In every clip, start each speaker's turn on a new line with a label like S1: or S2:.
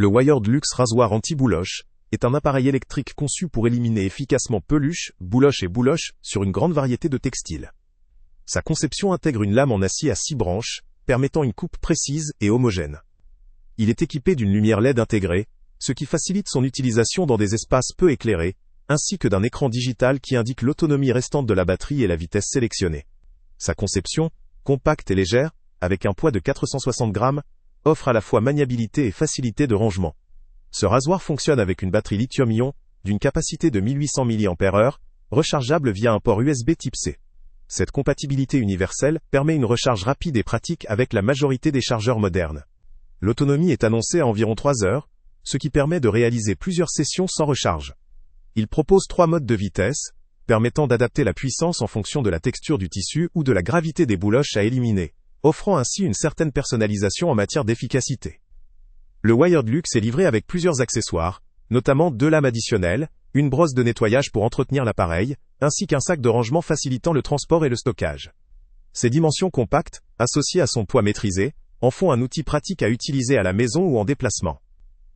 S1: Le Wired Luxe rasoir anti-bouloche est un appareil électrique conçu pour éliminer efficacement peluches, bouloches et bouloches sur une grande variété de textiles. Sa conception intègre une lame en acier à 6 branches, permettant une coupe précise et homogène. Il est équipé d'une lumière LED intégrée, ce qui facilite son utilisation dans des espaces peu éclairés, ainsi que d'un écran digital qui indique l'autonomie restante de la batterie et la vitesse sélectionnée. Sa conception, compacte et légère, avec un poids de 460 grammes, offre à la fois maniabilité et facilité de rangement. Ce rasoir fonctionne avec une batterie lithium-ion, d'une capacité de 1800 mAh, rechargeable via un port USB type C. Cette compatibilité universelle permet une recharge rapide et pratique avec la majorité des chargeurs modernes. L'autonomie est annoncée à environ 3 heures, ce qui permet de réaliser plusieurs sessions sans recharge. Il propose 3 modes de vitesse, permettant d'adapter la puissance en fonction de la texture du tissu ou de la gravité des bouloches à éliminer, offrant ainsi une certaine personnalisation en matière d'efficacité. Le Wired Luxe est livré avec plusieurs accessoires, notamment 2 lames additionnelles, une brosse de nettoyage pour entretenir l'appareil, ainsi qu'un sac de rangement facilitant le transport et le stockage. Ses dimensions compactes, associées à son poids maîtrisé, en font un outil pratique à utiliser à la maison ou en déplacement.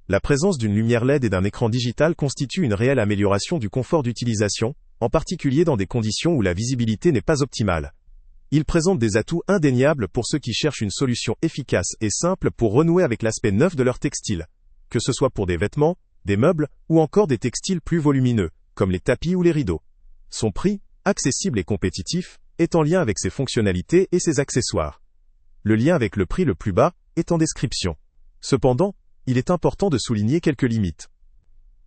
S1: La présence d'une lumière LED et d'un écran digital constitue une réelle amélioration du confort d'utilisation, en particulier dans des conditions où la visibilité n'est pas optimale. Il présente des atouts indéniables pour ceux qui cherchent une solution efficace et simple pour renouer avec l'aspect neuf de leur textile, que ce soit pour des vêtements, des meubles ou encore des textiles plus volumineux, comme les tapis ou les rideaux. Son prix, accessible et compétitif, est en lien avec ses fonctionnalités et ses accessoires. Le lien avec le prix le plus bas est en description. Cependant, il est important de souligner quelques limites.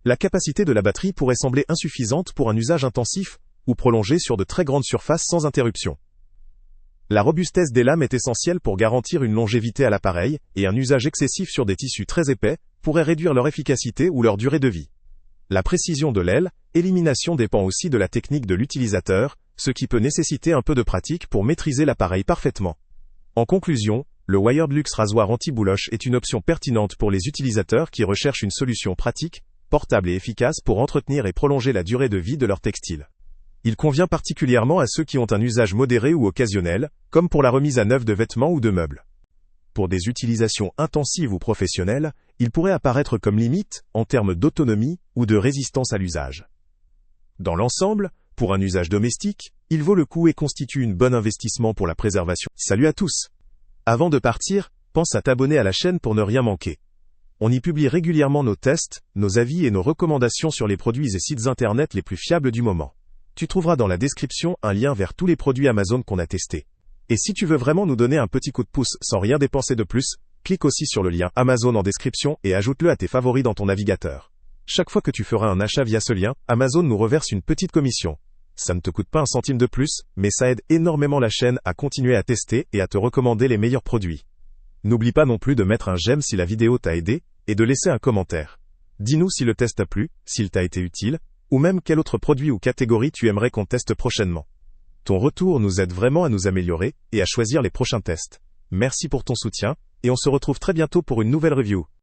S1: La capacité de la batterie pourrait sembler insuffisante pour un usage intensif ou prolongé sur de très grandes surfaces sans interruption. La robustesse des lames est essentielle pour garantir une longévité à l'appareil, et un usage excessif sur des tissus très épais pourrait réduire leur efficacité ou leur durée de vie. La précision de l'aile, élimination dépend aussi de la technique de l'utilisateur, ce qui peut nécessiter un peu de pratique pour maîtriser l'appareil parfaitement. En conclusion, le Wired Luxe rasoir anti-bouloche est une option pertinente pour les utilisateurs qui recherchent une solution pratique, portable et efficace pour entretenir et prolonger la durée de vie de leur textile. Il convient particulièrement à ceux qui ont un usage modéré ou occasionnel, comme pour la remise à neuf de vêtements ou de meubles. Pour des utilisations intensives ou professionnelles, il pourrait apparaître comme limite, en termes d'autonomie ou de résistance à l'usage. Dans l'ensemble, pour un usage domestique, il vaut le coup et constitue un bon investissement pour la préservation. Salut à tous! Avant de partir, pense à t'abonner à la chaîne pour ne rien manquer. On y publie régulièrement nos tests, nos avis et nos recommandations sur les produits et sites internet les plus fiables du moment. Tu trouveras dans la description un lien vers tous les produits Amazon qu'on a testés. Et si tu veux vraiment nous donner un petit coup de pouce sans rien dépenser de plus, clique aussi sur le lien Amazon en description et ajoute-le à tes favoris dans ton navigateur. Chaque fois que tu feras un achat via ce lien, Amazon nous reverse une petite commission. Ça ne te coûte pas un centime de plus, mais ça aide énormément la chaîne à continuer à tester et à te recommander les meilleurs produits. N'oublie pas non plus de mettre un j'aime si la vidéo t'a aidé, et de laisser un commentaire. Dis-nous si le test t'a plu, s'il t'a été utile, ou même quel autre produit ou catégorie tu aimerais qu'on teste prochainement. Ton retour nous aide vraiment à nous améliorer et à choisir les prochains tests. Merci pour ton soutien, et on se retrouve très bientôt pour une nouvelle review.